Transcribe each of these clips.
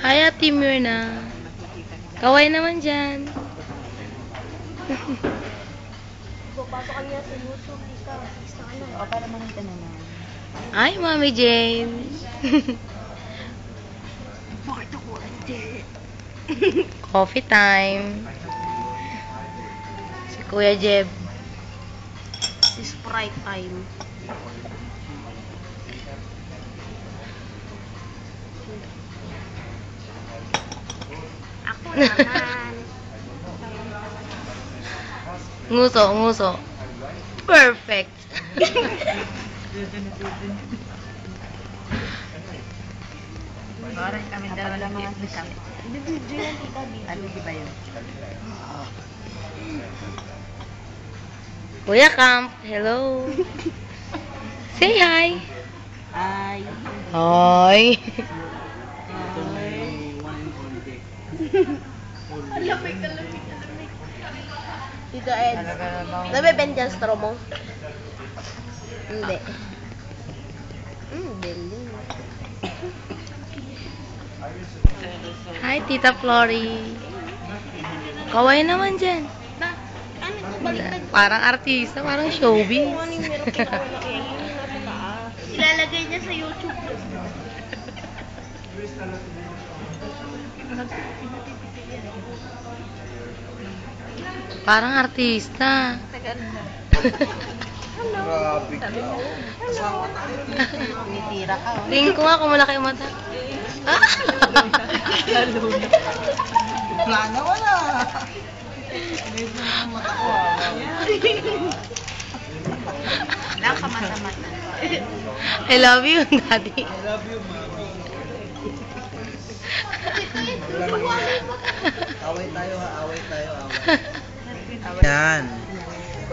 Hi, Ate Myrna. Kaway naman dyan. Papasok ka niya sa YouTube, ika. Fix na ka na. O, para makita na lang. Hi, Mami Jane. Bakit ako hindi? Coffee time. Si Kuya Jeb. Si Sprite time. Ako naman. Nguso, nguso. Perfect. Parang kami dalawa lang mga sisap. Video yan, ika. Ano, di ba yun? Kuya Camp, hello. Say hi. Ay. Hi. Alamig, alamig, alamig. Tito Ed. Nabibend dyan straw mo? Hindi. Galing. Hi, Tita Flory. Kaway naman dyan. Ano? Baliktad. Parang artista, parang showbiz. Kung ano yung meron pinawala kaya yun yung nasa taas. Ilalagay niya sa YouTube. Parang artista. Grabe ka. Tumitira ka, oh. Tingin ko nga kung malaki yung mata. Ah! Plano wala. Dito na ang mata ko. Lang ka mata-mata. I love you, Daddy. I love you, mami. Away tayo ha, away tayo, away. Yan.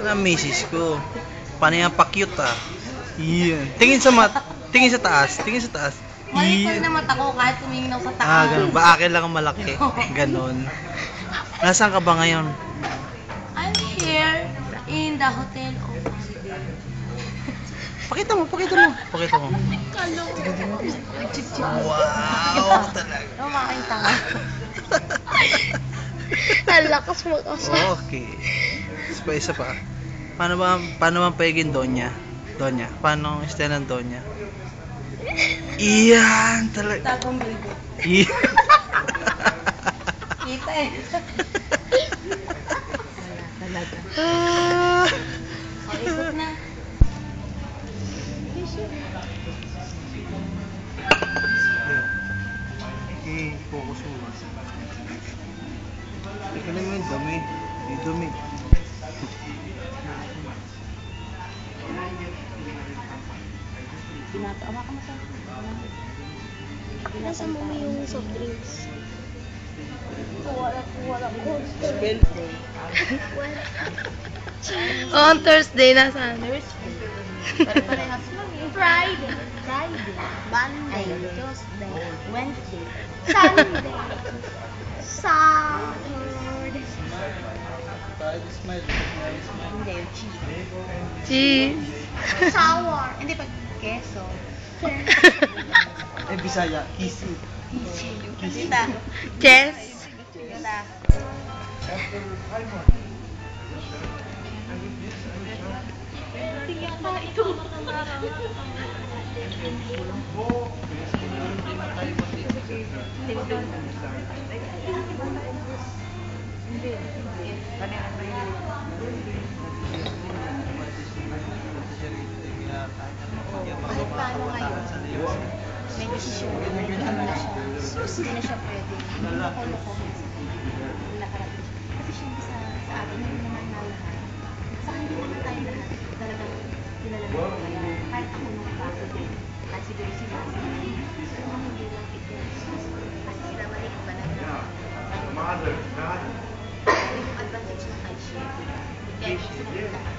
Ang misis ko. Paano yung pa-cute ah? Yan. Tingin sa taas, tingin sa taas. Mali pa rin na mata ko kahit tumingin ako sa taas. Ah, ganun. Ba akin lang ang malaki. Ganon. Nasaan ka ba ngayon? I'm here in the hotel of... Pakita mo, pakita mo. Pakita mo. Kalo. Wow, talaga. Ano makakita ka? Ang lakas mag-asa. Okay. Isa pa. Paano ba pagiging Donya? Donya. Paano ang style ng Donya? Iyan talaga. Tagong bilbo. Iyan. Kita eh. Wala talaga. Ah. O, ikot na. Okay, focus mo. Teka lang yung dumi. Yung dumi. Pinatawa ka mo sa... Nasa mo yung soft drinks. Wala ko. Spell. On Thursday, nasaan? Parehas lang eh. Friday. Monday. Tuesday. Wednesday. Sunday. Saturday. Friday smile. Hindi, yung cheese. Cheese. Sour. Hindi, pag keso. Eh, Bisaya. Kisi. Kita. Chess. Kita. Kahit paano ngayon, may desisyon na hindi na siya. Hindi na siya pwede. Loko-lokohin sa nakarating siya. Kasi syempre sa atin, hindi naman na lahat. Sa hindi naman tayo lahat. Talagang kilala mo talaga. Kahit ako nung bago din. Kahit siguro sila. Pero kung hindi lang ito. Kasi sila maliit ba na yung advantage na kay Chef. Kaya gusto ko lahat.